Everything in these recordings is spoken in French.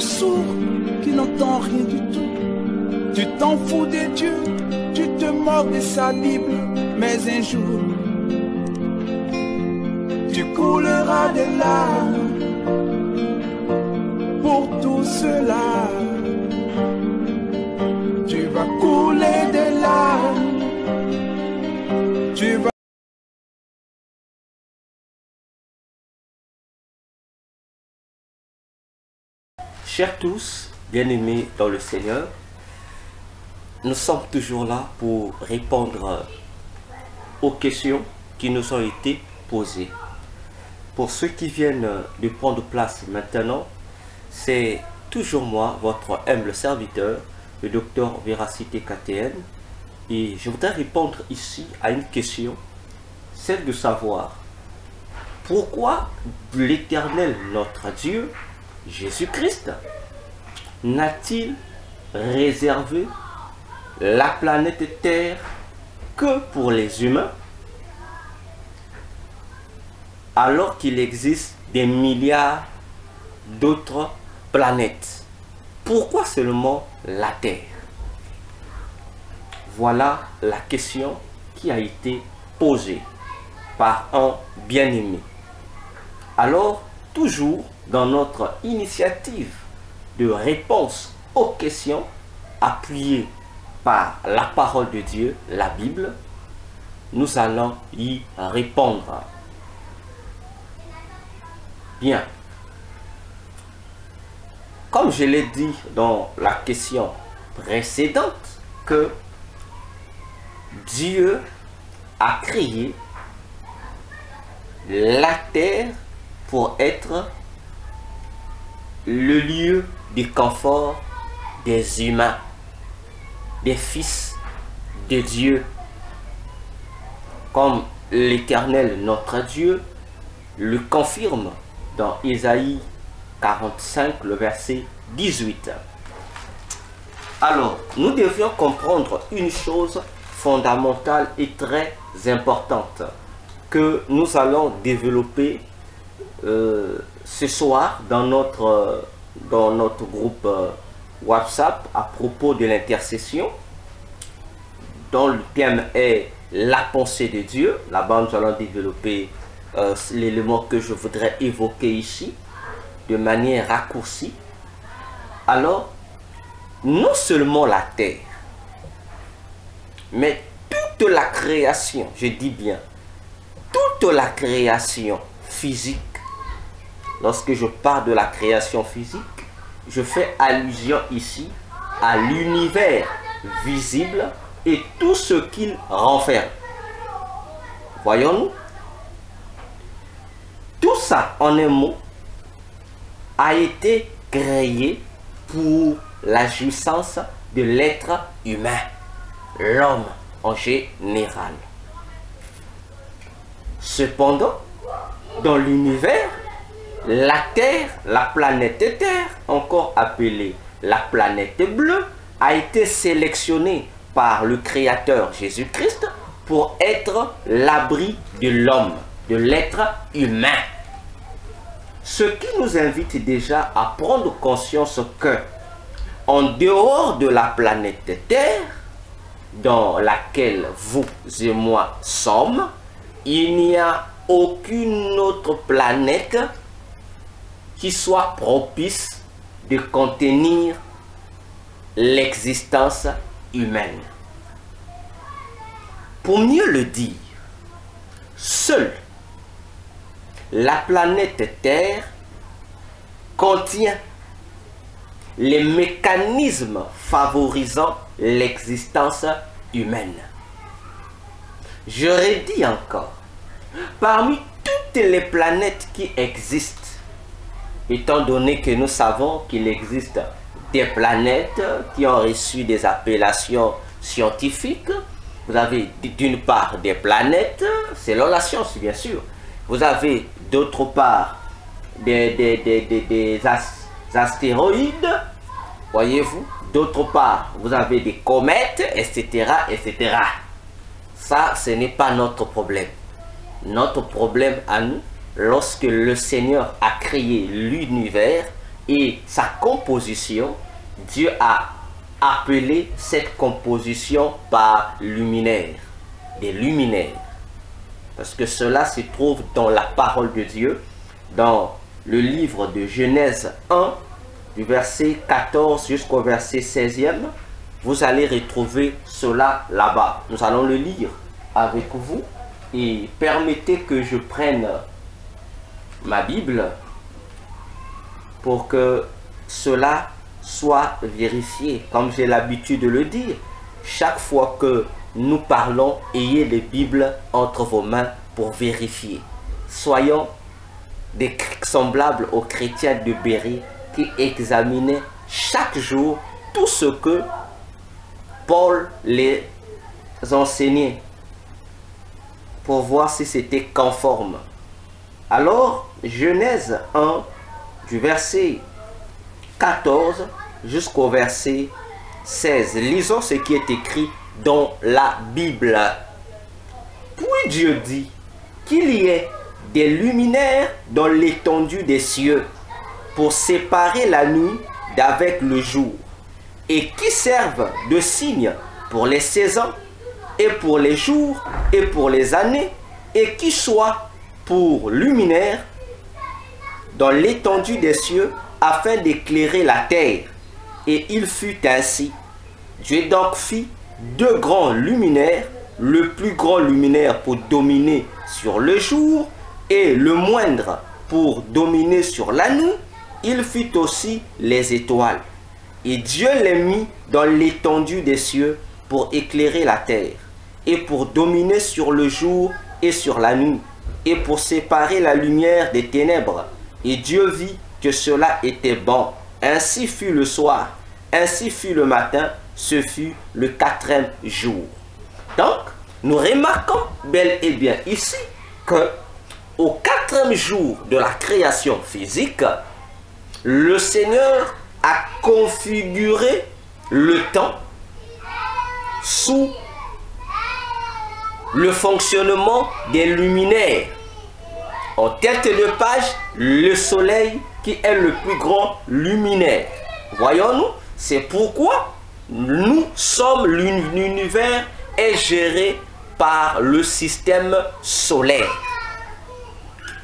sourd qui n'entend rien du tout. Tu t'en fous de Dieu, tu te moques de sa Bible, mais un jour, tu couleras des larmes pour tout cela. Tu vas couler des larmes, tu vas... Chers tous, bien-aimés dans le Seigneur, nous sommes toujours là pour répondre aux questions qui nous ont été posées. Pour ceux qui viennent de prendre place maintenant, c'est toujours moi, votre humble serviteur, le docteur Véracité KTN, et je voudrais répondre ici à une question, celle de savoir pourquoi l'Éternel, notre Dieu, Jésus-Christ, n'a-t-il réservé la planète Terre que pour les humains, alors qu'il existe des milliards d'autres planètes? Pourquoi seulement la Terre? Voilà la question qui a été posée par un bien-aimé. Alors, toujours dans notre initiative de réponse aux questions appuyée par la parole de Dieu, la Bible, nous allons y répondre. Bien. Comme je l'ai dit dans la question précédente, que Dieu a créé la terre pour être le lieu de confort des humains, des fils de Dieu. Comme l'Éternel, notre Dieu, le confirme dans Ésaïe 45, le verset 18. Alors, nous devions comprendre une chose fondamentale et très importante que nous allons développer ce soir dans notre groupe WhatsApp à propos de l'intercession, dont le thème est la pensée de Dieu. Là-bas, nous allons développer l'élément que je voudrais évoquer ici de manière raccourcie. Alors, non seulement la terre, mais toute la création, je dis bien, toute la création physique. Lorsque je parle de la création physique, je fais allusion ici à l'univers visible et tout ce qu'il renferme. Voyons-nous? Tout ça, en un mot, a été créé pour la jouissance de l'être humain, l'homme en général. Cependant, dans l'univers, la Terre, la planète Terre, encore appelée la planète bleue, a été sélectionnée par le Créateur Jésus-Christ pour être l'abri de l'homme, de l'être humain. Ce qui nous invite déjà à prendre conscience que, en dehors de la planète Terre, dans laquelle vous et moi sommes, il n'y a aucune autre planète qui soit propice de contenir l'existence humaine. Pour mieux le dire, seule la planète Terre contient les mécanismes favorisant l'existence humaine. Je redis encore, parmi toutes les planètes qui existent, étant donné que nous savons qu'il existe des planètes qui ont reçu des appellations scientifiques, vous avez d'une part des planètes, selon la science bien sûr, vous avez d'autre part des astéroïdes, voyez-vous, d'autre part vous avez des comètes, etc., etc. Ça, ce n'est pas notre problème. Notre problème à nous, lorsque le Seigneur a créé l'univers et sa composition, Dieu a appelé cette composition par luminaire, des luminaires. Parce que cela se trouve dans la parole de Dieu, dans le livre de Genèse 1, du verset 14 jusqu'au verset 16e. Vous allez retrouver cela là-bas. Nous allons le lire avec vous et permettez que je prenne ma Bible pour que cela soit vérifié. Comme j'ai l'habitude de le dire, chaque fois que nous parlons, ayez les Bibles entre vos mains pour vérifier. Soyons des semblables aux chrétiens de Béry qui examinaient chaque jour tout ce que Paul les enseignait pour voir si c'était conforme. Alors, Genèse 1, du verset 14 jusqu'au verset 16. Lisons ce qui est écrit dans la Bible. Puis Dieu dit qu'il y ait des luminaires dans l'étendue des cieux pour séparer la nuit d'avec le jour, et qui servent de signe pour les saisons et pour les jours et pour les années, et qui soient pour luminaires dans l'étendue des cieux afin d'éclairer la terre. Et il fut ainsi. Dieu donc fit deux grands luminaires, le plus grand luminaire pour dominer sur le jour et le moindre pour dominer sur la nuit. Il fit aussi les étoiles. Et Dieu les mit dans l'étendue des cieux pour éclairer la terre, et pour dominer sur le jour et sur la nuit, et pour séparer la lumière des ténèbres. Et Dieu vit que cela était bon. Ainsi fut le soir, ainsi fut le matin, ce fut le quatrième jour. Donc, nous remarquons bel et bien ici que au quatrième jour de la création physique, le Seigneur a configuré le temps sous le fonctionnement des luminaires. En tête de page, le soleil qui est le plus grand luminaire. Voyons-nous, c'est pourquoi nous sommes, l'univers est géré par le système solaire.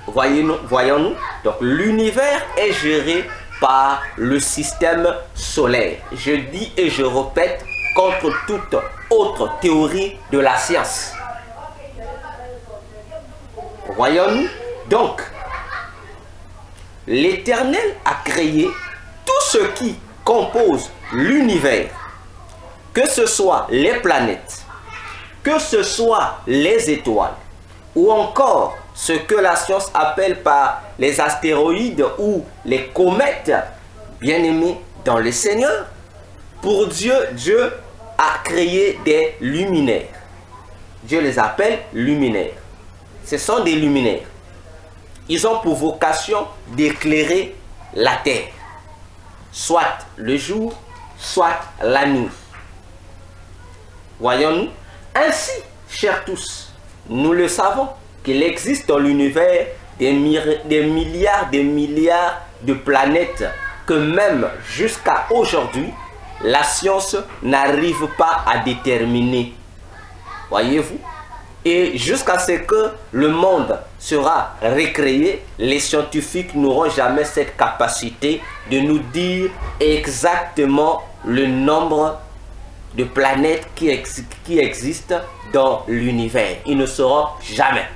Voyons-nous, donc l'univers est géré par le système solaire. Je dis et je répète, contre toute autre théorie de la science. Voyons-nous, donc, l'Éternel a créé tout ce qui compose l'univers, que ce soit les planètes, que ce soit les étoiles, ou encore ce que la science appelle par les astéroïdes ou les comètes, bien-aimés dans le Seigneur. Pour Dieu, Dieu a créé des luminaires. Dieu les appelle luminaires. Ce sont des luminaires. Ils ont pour vocation d'éclairer la terre, soit le jour, soit la nuit. Voyons-nous, ainsi, chers tous, nous le savons, qu'il existe dans l'univers des milliards de planètes que même jusqu'à aujourd'hui, la science n'arrive pas à déterminer. Voyez-vous? Et jusqu'à ce que le monde sera recréé, les scientifiques n'auront jamais cette capacité de nous dire exactement le nombre de planètes qui existent dans l'univers. Ils ne sauront jamais.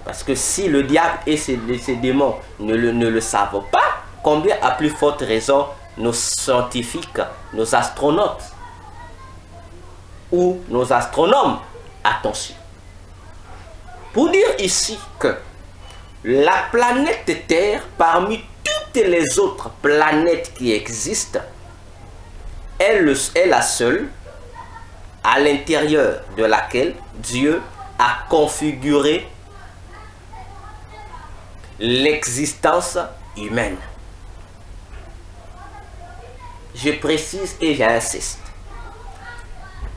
Parce que si le diable et ses démons ne le savent pas, combien à plus forte raison nos scientifiques, nos astronautes ou nos astronomes, attention. Pour dire ici que la planète Terre, parmi toutes les autres planètes qui existent, est la seule à l'intérieur de laquelle Dieu a configuré l'existence humaine. Je précise et j'insiste.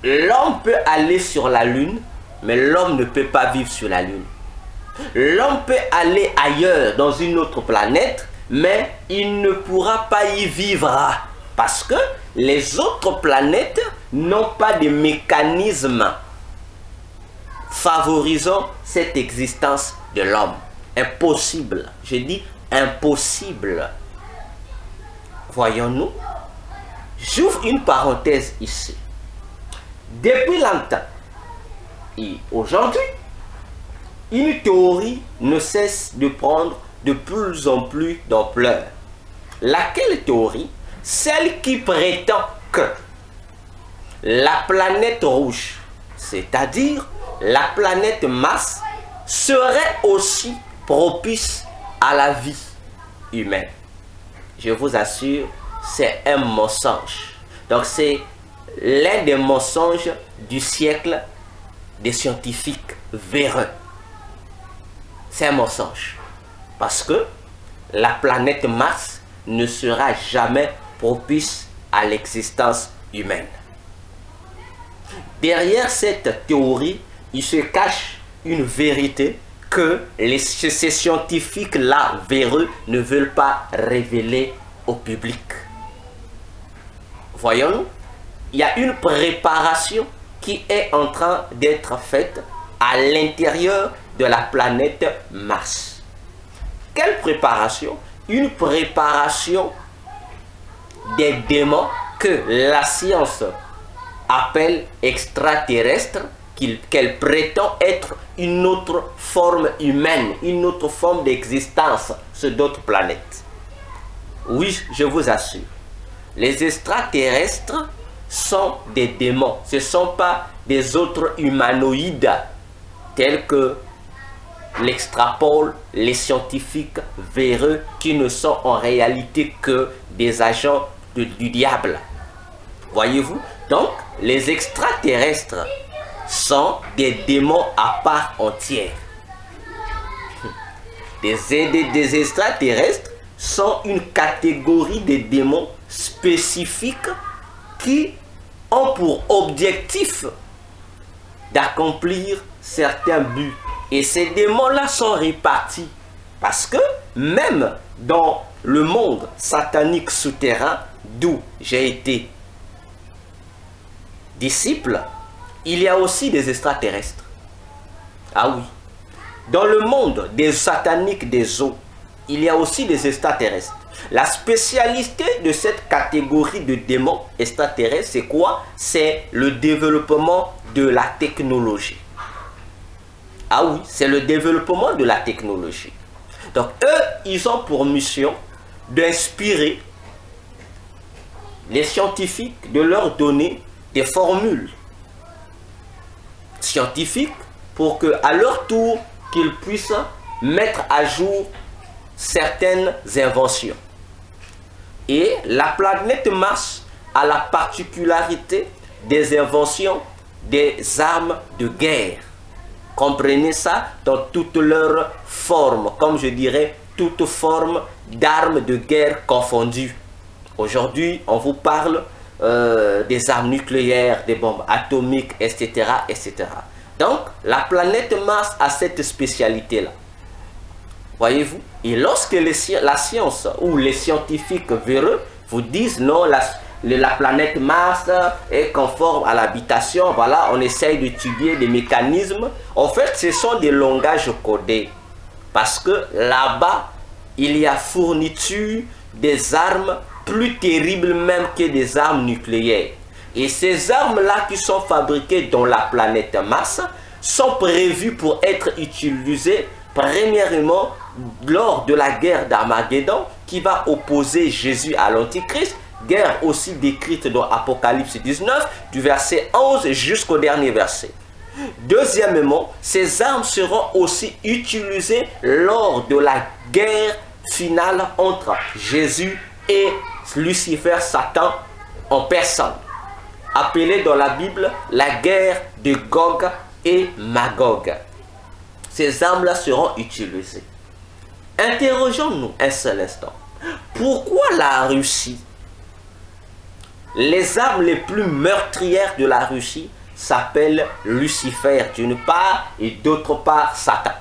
L'homme peut aller sur la Lune, mais l'homme ne peut pas vivre sur la Lune. L'homme peut aller ailleurs, dans une autre planète, mais il ne pourra pas y vivre parce que les autres planètes n'ont pas de mécanisme favorisant cette existence de l'homme. Impossible. Je dis impossible. Voyons-nous. J'ouvre une parenthèse ici. Depuis longtemps et aujourd'hui, une théorie ne cesse de prendre de plus en plus d'ampleur. Laquelle théorie? Celle qui prétend que la planète rouge, c'est-à-dire la planète Mars, serait aussi propice à la vie humaine. Je vous assure, c'est un mensonge. Donc c'est l'un des mensonges du siècle des scientifiques véreux. C'est un mensonge. Parce que la planète Mars ne sera jamais propice à l'existence humaine. Derrière cette théorie, il se cache une vérité que ces scientifiques-là véreux ne veulent pas révéler au public. Voyons-nous, il y a une préparation qui est en train d'être faite à l'intérieur de la planète Mars. Quelle préparation? Une préparation des démons que la science appelle extraterrestres, qu'elle prétend être une autre forme humaine, une autre forme d'existence sur d'autres planètes. Oui, je vous assure, les extraterrestres sont des démons, ce ne sont pas des autres humanoïdes tels que l'extrapolent les scientifiques véreux qui ne sont en réalité que des agents du diable. Voyez-vous? Donc, les extraterrestres sont des démons à part entière. Des extraterrestres sont une catégorie de démons spécifiques qui ont pour objectif d'accomplir certains buts. Et ces démons-là sont répartis parce que même dans le monde satanique souterrain d'où j'ai été disciple, il y a aussi des extraterrestres. Ah oui. Dans le monde des sataniques des eaux, il y a aussi des extraterrestres. La spécialité de cette catégorie de démons extraterrestres, c'est quoi? C'est le développement de la technologie. Ah oui, c'est le développement de la technologie. Donc eux, ils ont pour mission d'inspirer les scientifiques, de leur donner des formules scientifiques pour qu'à leur tour, qu'ils puissent mettre à jour certaines inventions. Et la planète Mars a la particularité des inventions des armes de guerre. Comprenez ça dans toutes leurs formes, comme je dirais, toutes formes d'armes de guerre confondues. Aujourd'hui, on vous parle des armes nucléaires, des bombes atomiques, etc., etc. Donc, la planète Mars a cette spécialité-là. Voyez-vous? Et lorsque la science ou les scientifiques véreux vous disent non, la planète Mars est conforme à l'habitation, voilà, on essaye d'étudier des mécanismes. En fait, ce sont des langages codés. Parce que là-bas, il y a fourniture des armes plus terribles même que des armes nucléaires. Et ces armes-là qui sont fabriquées dans la planète Mars sont prévues pour être utilisées premièrement lors de la guerre d'Armageddon qui va opposer Jésus à l'Antichrist, guerre aussi décrite dans Apocalypse 19 du verset 11 jusqu'au dernier verset. Deuxièmement, ces armes seront aussi utilisées lors de la guerre finale entre Jésus et Lucifer, Satan en personne, appelée dans la Bible la guerre de Gog et Magog. Ces armes-là seront utilisées. Interrogeons-nous un seul instant. Pourquoi la Russie, les armes les plus meurtrières de la Russie s'appellent Lucifer d'une part et d'autre part Satan?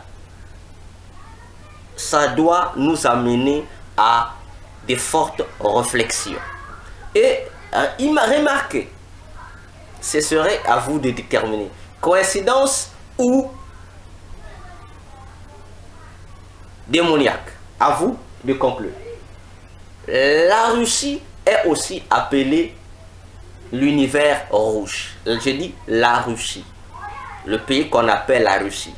Ça doit nous amener à des fortes réflexions. Et il m'a remarqué, ce serait à vous de déterminer, coïncidence ou démoniaque. À vous de conclure. La Russie est aussi appelée l'univers rouge. Je dis la Russie, le pays qu'on appelle la Russie.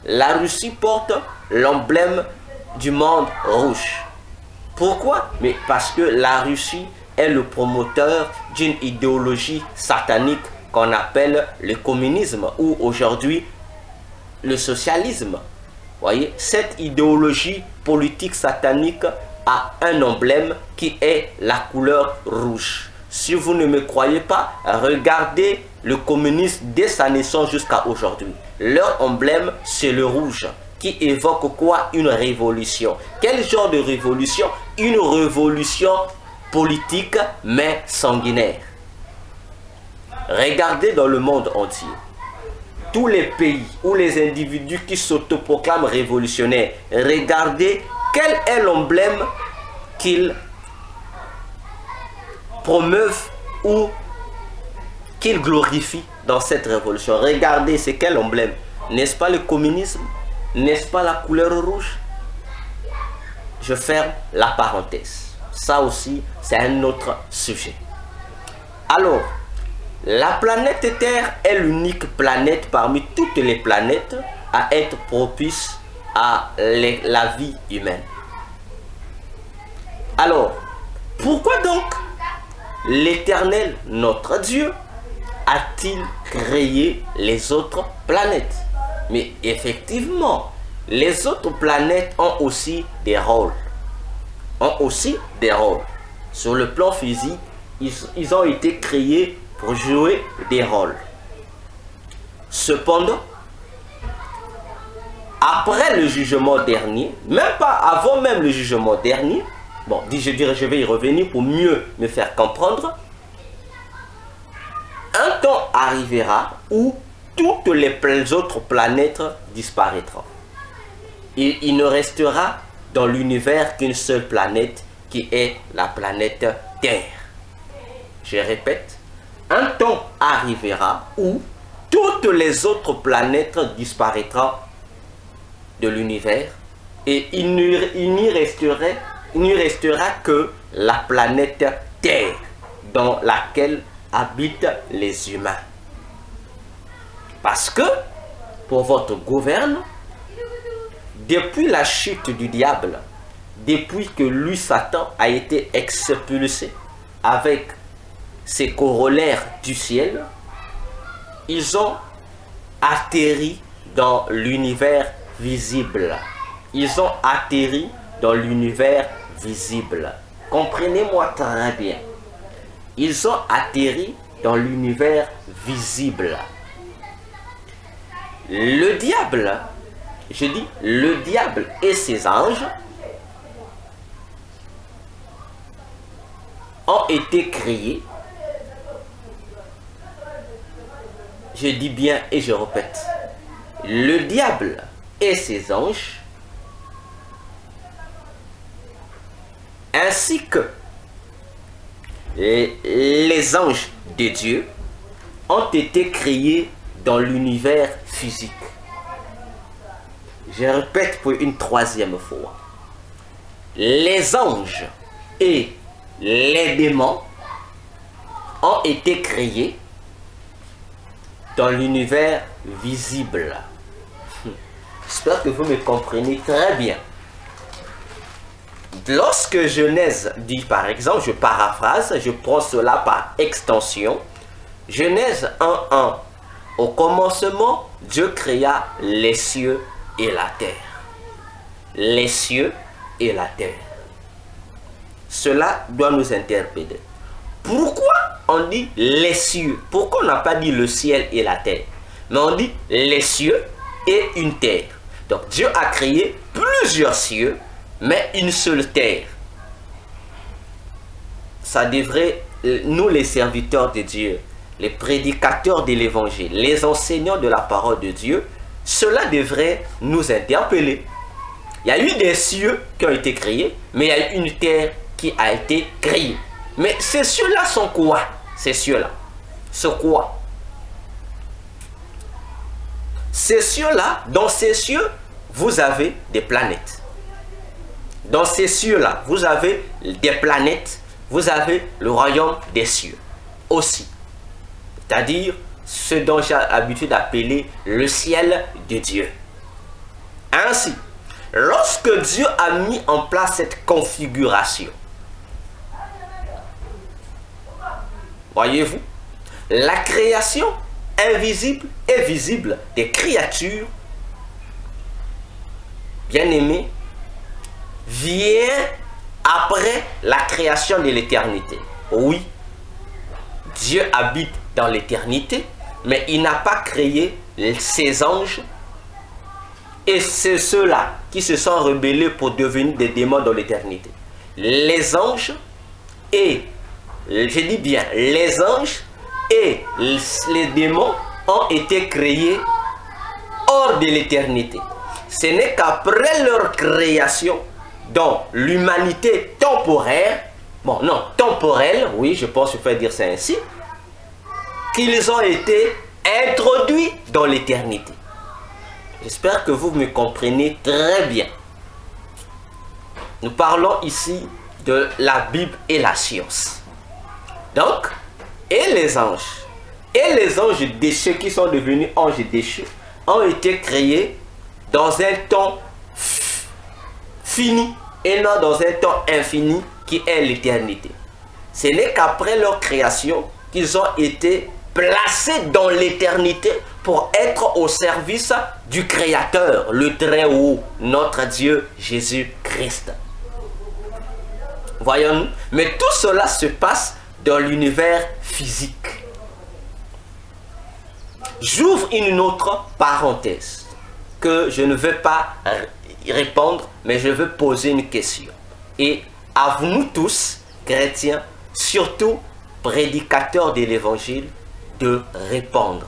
La Russie porte l'emblème du monde rouge. Pourquoi? Mais parce que la Russie est le promoteur d'une idéologie satanique qu'on appelle le communisme ou aujourd'hui le socialisme. Voyez, cette idéologie politique satanique a un emblème qui est la couleur rouge. Si vous ne me croyez pas, regardez le communisme dès sa naissance jusqu'à aujourd'hui. Leur emblème, c'est le rouge, qui évoque quoi? Une révolution. Quel genre de révolution? Une révolution politique, mais sanguinaire. Regardez dans le monde entier. Tous les pays ou les individus qui s'autoproclament révolutionnaires, regardez quel est l'emblème qu'ils promeuvent ou qu'ils glorifient dans cette révolution. Regardez, c'est quel emblème? N'est-ce pas le communisme? N'est-ce pas la couleur rouge? Je ferme la parenthèse. Ça aussi, c'est un autre sujet. Alors, la planète Terre est l'unique planète parmi toutes les planètes à être propice à la vie humaine. Alors, pourquoi donc l'Éternel, notre Dieu, a-t-il créé les autres planètes? Mais effectivement, les autres planètes ont aussi des rôles. Sur le plan physique, ils ont été créés pour jouer des rôles. Cependant, après le jugement dernier, même pas avant même le jugement dernier, bon, je vais y revenir pour mieux me faire comprendre, un temps arrivera où toutes les autres planètes disparaîtront. Et il ne restera dans l'univers qu'une seule planète qui est la planète Terre. Je répète, un temps arrivera où toutes les autres planètes disparaîtront de l'univers et il n'y restera que la planète Terre dans laquelle habitent les humains. Parce que, pour votre gouverne, depuis la chute du diable, depuis que lui, Satan, a été expulsé avec ses corollaires du ciel, ils ont atterri dans l'univers visible. Ils ont atterri dans l'univers visible. Comprenez-moi très bien. Ils ont atterri dans l'univers visible. Le diable, je dis le diable et ses anges ont été créés. Je dis bien et je répète. Le diable et ses anges, ainsi que les anges de Dieu, ont été créés dans l'univers physique. Je répète pour une troisième fois. Les anges et les démons ont été créés dans l'univers visible. J'espère que vous me comprenez très bien. Lorsque Genèse dit, par exemple, je paraphrase, je prends cela par extension. Genèse 1:1. Au commencement, Dieu créa les cieux et la terre. Les cieux et la terre. Cela doit nous interpeller. Pourquoi on dit les cieux? Pourquoi on n'a pas dit le ciel et la terre? Mais on dit les cieux et une terre. Donc Dieu a créé plusieurs cieux, mais une seule terre. Ça devrait, nous les serviteurs de Dieu, les prédicateurs de l'évangile, les enseignants de la parole de Dieu, cela devrait nous interpeller. Il y a eu des cieux qui ont été créés, mais il y a eu une terre qui a été créée. Mais ces cieux-là sont quoi? Ces cieux-là, c'est quoi? Ces cieux-là, dans ces cieux, vous avez des planètes. Dans ces cieux-là, vous avez des planètes, vous avez le royaume des cieux aussi. C'est-à-dire ce dont j'ai l'habitude d'appeler le ciel de Dieu. Ainsi, lorsque Dieu a mis en place cette configuration, voyez-vous, la création invisible et visible des créatures, bien-aimées, vient après la création de l'éternité. Oui, Dieu habite dans l'éternité, mais il n'a pas créé ses anges. Et c'est ceux-là qui se sont rebellés pour devenir des démons dans l'éternité. Les anges et, je dis bien, les anges et les démons ont été créés hors de l'éternité. Ce n'est qu'après leur création, dans l'humanité temporaire, bon non, temporelle, oui, je pense qu'il faut dire ça ainsi, qu'ils ont été introduits dans l'éternité. J'espère que vous me comprenez très bien. Nous parlons ici de la Bible et la science. Donc, et les anges déchus qui sont devenus anges déchus ont été créés dans un temps fini et non dans un temps infini qui est l'éternité. Ce n'est qu'après leur création qu'ils ont été placés dans l'éternité pour être au service du Créateur, le Très-Haut, notre Dieu Jésus-Christ. Voyons-nous, mais tout cela se passe dans l'univers physique. J'ouvre une autre parenthèse que je ne vais pas répondre, mais je veux poser une question. Et à nous tous, chrétiens, surtout prédicateurs de l'évangile, de répondre.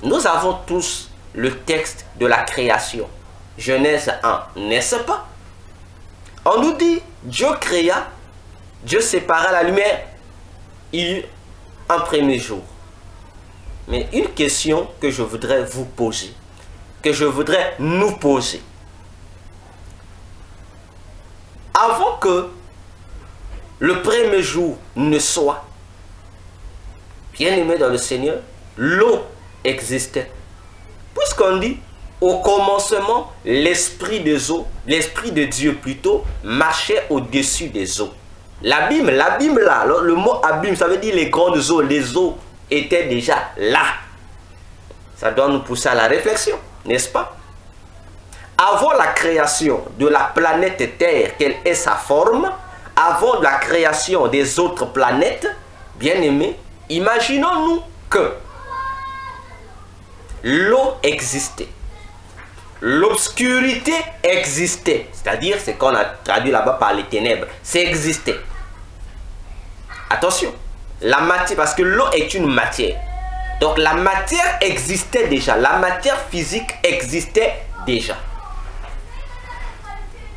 Nous avons tous le texte de la création. Genèse 1, n'est-ce pas? On nous dit, Dieu créa, Dieu sépara la lumière, il y eut un premier jour. Mais une question que je voudrais vous poser, que je voudrais nous poser. Avant que le premier jour ne soit, bien-aimé dans le Seigneur, l'eau existait. Puisqu'on dit, au commencement, l'esprit des eaux, l'esprit de Dieu plutôt, marchait au-dessus des eaux. L'abîme là, le mot abîme, ça veut dire les grandes eaux, les eaux étaient déjà là. Ça doit nous pousser à la réflexion, n'est-ce pas? Avant la création de la planète Terre, quelle est sa forme, avant la création des autres planètes, bien-aimés, imaginons-nous que l'eau existait. L'obscurité existait. C'est-à-dire, c'est qu'on a traduit là-bas par les ténèbres. C'est existait. Attention, la matière, parce que l'eau est une matière. Donc la matière existait déjà. La matière physique existait déjà.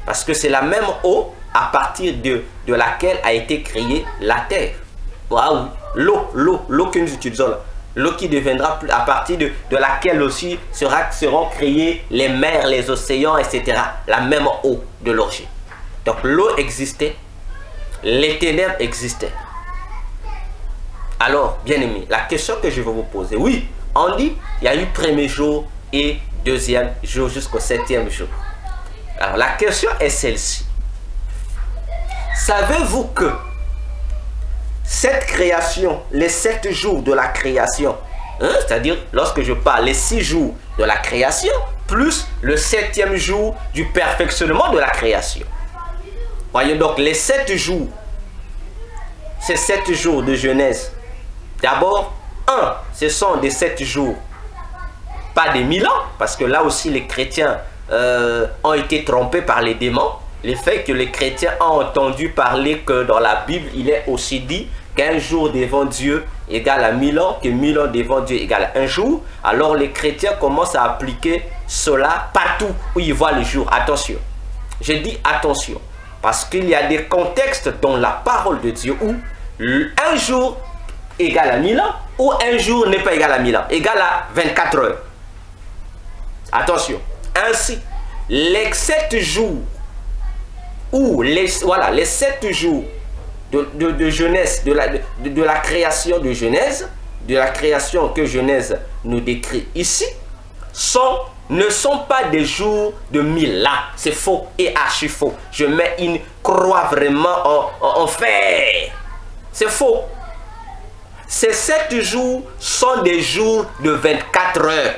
Parce que c'est la même eau à partir de laquelle a été créée la terre. Waouh, l'eau que nous utilisons là. L'eau qui deviendra à partir de laquelle aussi seront créées les mers, les océans, etc. La même eau de l'origine. Donc l'eau existait, les ténèbres existaient. Alors, bien aimé, la question que je vais vous poser, oui, on dit, il y a eu premier jour et deuxième jour jusqu'au septième jour. Alors, la question est celle-ci. Savez-vous que cette création, les 7 jours de la création, c'est-à-dire lorsque je parle les 6 jours de la création, plus le 7e jour du perfectionnement de la création. Voyez donc les 7 jours, ces 7 jours de Genèse. D'abord, ce sont des 7 jours, pas des 1000 ans, parce que là aussi les chrétiens ont été trompés par les démons. Le fait que les chrétiens ont entendu parler que dans la Bible, il est aussi dit qu'un jour devant Dieu égale à 1000 ans, que 1000 ans devant Dieu égale à un jour. Alors les chrétiens commencent à appliquer cela partout où ils voient le jour. Attention, Je dis attention, parce qu'il y a des contextes dans la parole de Dieu où un jour égale à 1000 ans, ou un jour n'est pas égal à 1000 ans, égal à 24 heures. Attention. Ainsi, les 7 jours, ou les 7 jours de Genèse, de la création de Genèse, de la création que Genèse nous décrit ici, ne sont pas des jours de 1000 ans. C'est faux et archi faux. Je mets une croix vraiment en fer. C'est faux. Ces 7 jours sont des jours de 24 heures.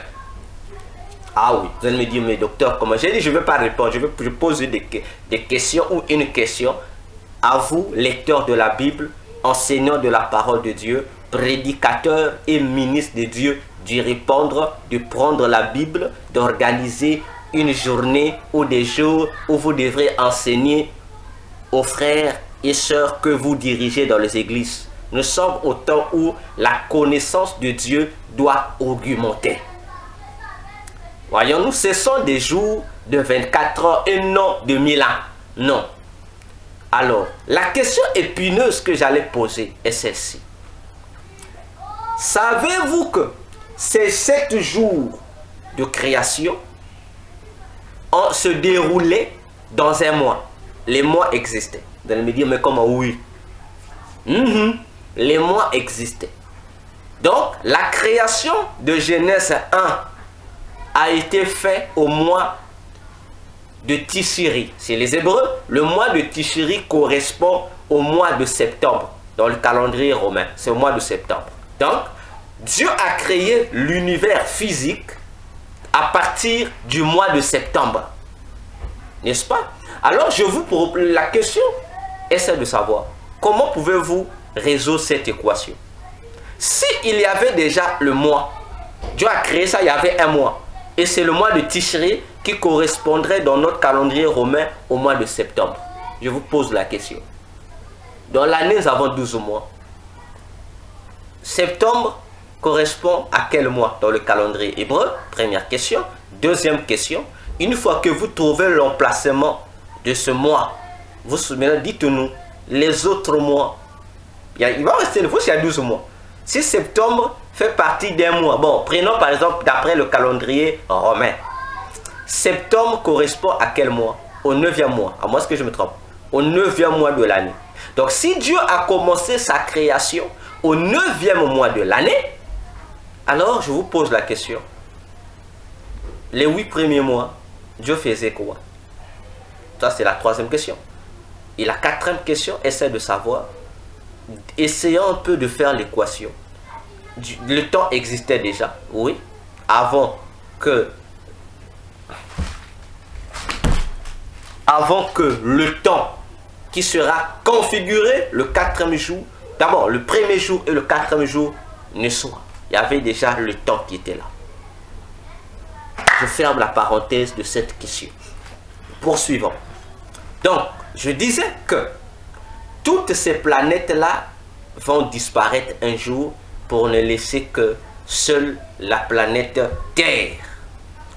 Ah oui, vous allez me dire, mais docteur, comment? J'ai dit, je ne vais pas répondre. Je pose des questions ou une question à vous, lecteurs de la Bible, enseignants de la parole de Dieu, prédicateurs et ministres de Dieu, d'y répondre, de prendre la Bible, d'organiser une journée ou des jours où vous devrez enseigner aux frères et sœurs que vous dirigez dans les églises. Nous sommes au temps où la connaissance de Dieu doit augmenter. Voyons-nous, ce sont des jours de 24 heures et non de 1000 ans. Non. Alors, la question épineuse que j'allais poser est celle-ci. Savez-vous que ces 7 jours de création se déroulaient dans un mois? Les mois existaient. Vous allez me dire, mais comment? Oui. Les mois existaient. Donc, la création de Genèse 1 a été faite au mois de Tishri. Chez les Hébreux, le mois de Tishri correspond au mois de septembre. Dans le calendrier romain, c'est au mois de septembre. Donc, Dieu a créé l'univers physique à partir du mois de septembre. N'est-ce pas? Alors, je vous propose la question, essaie de savoir, comment pouvez-vous résoudre cette équation? Si il y avait déjà le mois, Dieu a créé ça, il y avait un mois. Et c'est le mois de Tishri qui correspondrait dans notre calendrier romain au mois de septembre. Je vous pose la question. Dans l'année, nous avons 12 mois. Septembre correspond à quel mois dans le calendrier hébreu? Première question. Deuxième question. Une fois que vous trouvez l'emplacement de ce mois, vous maintenant dites-nous les autres mois. Il va rester le fois, il y a 12 mois. Si septembre fait partie d'un mois, bon, prenons par exemple d'après le calendrier romain. Septembre correspond à quel mois? Au 9e mois, à moins que je me trompe. Au 9e mois de l'année. Donc si Dieu a commencé sa création au 9e mois de l'année, alors je vous pose la question. Les 8 premiers mois, Dieu faisait quoi? Ça c'est la 3e question. Et la 4e question, essaie de savoir. Essayons un peu de faire l'équation. Le temps existait déjà, oui, avant que le temps qui sera configuré le 4e jour, d'abord le 1er jour et le 4e jour ne soient. Il y avait déjà le temps qui était là. Je ferme la parenthèse de cette question. Poursuivons. Donc, je disais que toutes ces planètes-là vont disparaître un jour pour ne laisser que seule la planète Terre.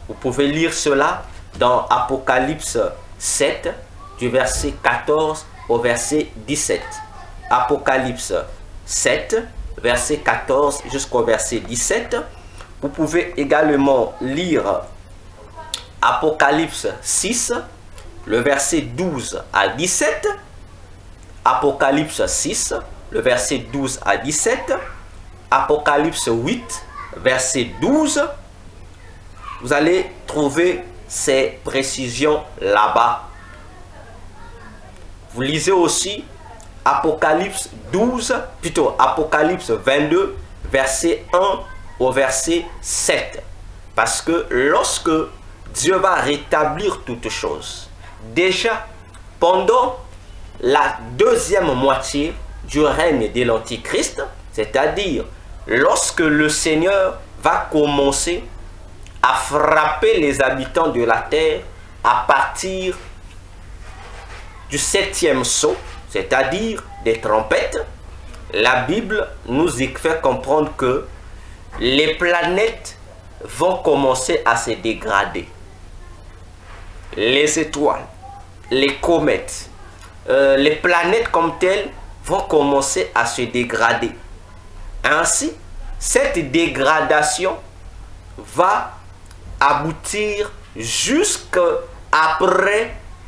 Vous pouvez lire cela dans Apocalypse 7, du verset 14 au verset 17. Apocalypse 7, verset 14 jusqu'au verset 17. Vous pouvez également lire Apocalypse 6, le verset 12 à 17. Apocalypse 6, le verset 12 à 17. Apocalypse 8, verset 12. Vous allez trouver ces précisions là-bas. Vous lisez aussi Apocalypse 12, plutôt Apocalypse 22, verset 1 au verset 7. Parce que lorsque Dieu va rétablir toutes choses, déjà pendant la 2e moitié du règne de l'Antichrist, c'est-à-dire lorsque le Seigneur va commencer à frapper les habitants de la terre à partir du 7e sceau, c'est-à-dire des trompettes, la Bible nous fait comprendre que les planètes vont commencer à se dégrader. Les étoiles, les comètes, les planètes comme telles vont commencer à se dégrader. Ainsi, cette dégradation va aboutir jusqu'après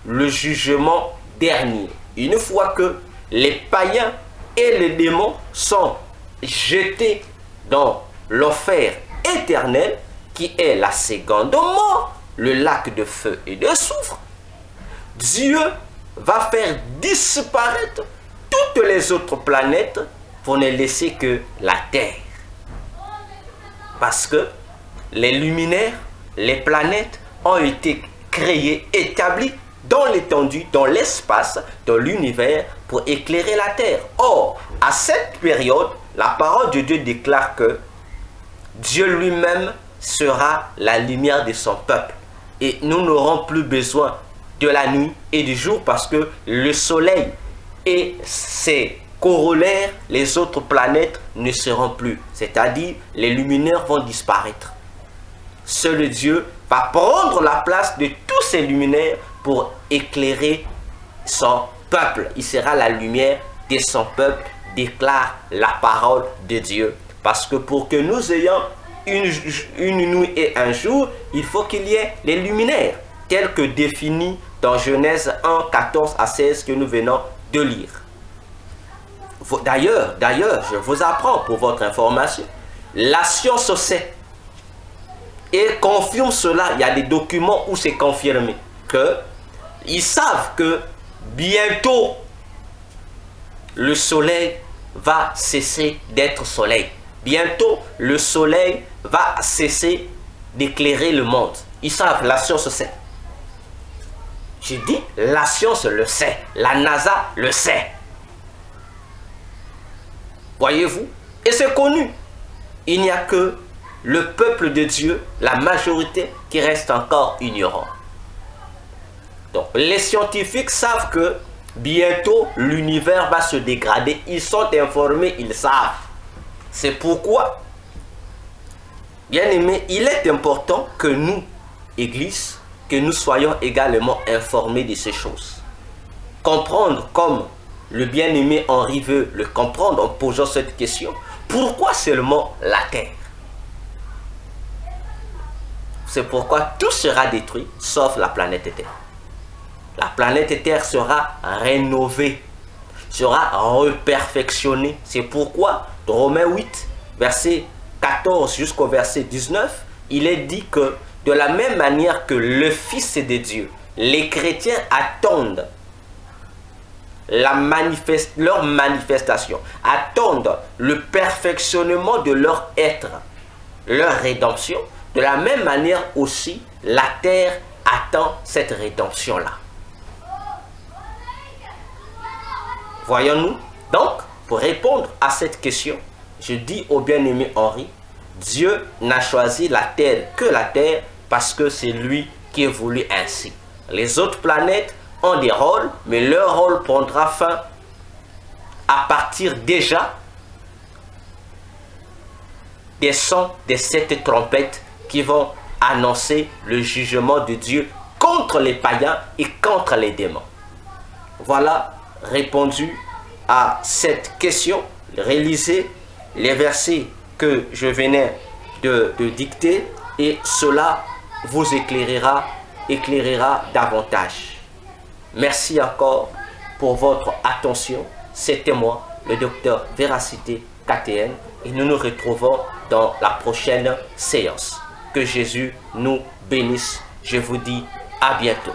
le jugement dernier. Une fois que les païens et les démons sont jetés dans l'enfer éternel, qui est la seconde mort, le lac de feu et de soufre, Dieu va faire disparaître toutes les autres planètes pour ne laisser que la Terre. Parce que les luminaires, les planètes ont été créées, établies dans l'étendue, dans l'espace, dans l'univers pour éclairer la Terre. Or, à cette période, la parole de Dieu déclare que Dieu lui-même sera la lumière de son peuple. Et nous n'aurons plus besoin de la nuit et du jour parce que le soleil et ses corollaires, les autres planètes, ne seront plus. C'est-à-dire, les luminaires vont disparaître. Seul Dieu va prendre la place de tous ces luminaires pour éclairer son peuple. Il sera la lumière de son peuple, déclare la parole de Dieu. Parce que pour que nous ayons une nuit et un jour, il faut qu'il y ait les luminaires, tels que définis dans Genèse 1, 14 à 16 que nous venons de lire. D'ailleurs, je vous apprends pour votre information, la science sait et confirme cela. Il y a des documents où c'est confirmé qu'ils savent que bientôt le soleil va cesser d'être soleil. Bientôt le soleil va cesser d'éclairer le monde. Ils savent, la science sait. Je dis, la science le sait. La NASA le sait. Voyez-vous? Et c'est connu. Il n'y a que le peuple de Dieu, la majorité, qui reste encore ignorant. Donc, les scientifiques savent que bientôt l'univers va se dégrader. Ils sont informés, ils savent. C'est pourquoi, bien aimé, il est important que nous, Église, que nous soyons également informés de ces choses. Comprendre comme le bien-aimé Henri veut le comprendre en posant cette question. Pourquoi seulement la terre? C'est pourquoi tout sera détruit, sauf la planète Terre. La planète Terre sera rénovée, sera reperfectionnée. C'est pourquoi, dans Romains 8, verset 14 jusqu'au verset 19, il est dit que de la même manière que le Fils de Dieu, les chrétiens attendent leur manifestation, attendent le perfectionnement de leur être, leur rédemption. De la même manière aussi, la terre attend cette rédemption-là. Voyons-nous. Donc, pour répondre à cette question, je dis au bien-aimé Henri, Dieu n'a choisi la terre que la terre parce que c'est lui qui a voulu ainsi. Les autres planètes ont des rôles, mais leur rôle prendra fin à partir déjà des sons de cette trompette qui vont annoncer le jugement de Dieu contre les païens et contre les démons. Voilà répondu à cette question. Réalisez les versets que je venais de dicter et cela vous éclairera davantage. Merci encore pour votre attention. C'était moi, le docteur Véracité KTN, et nous nous retrouvons dans la prochaine séance. Que Jésus nous bénisse. Je vous dis à bientôt.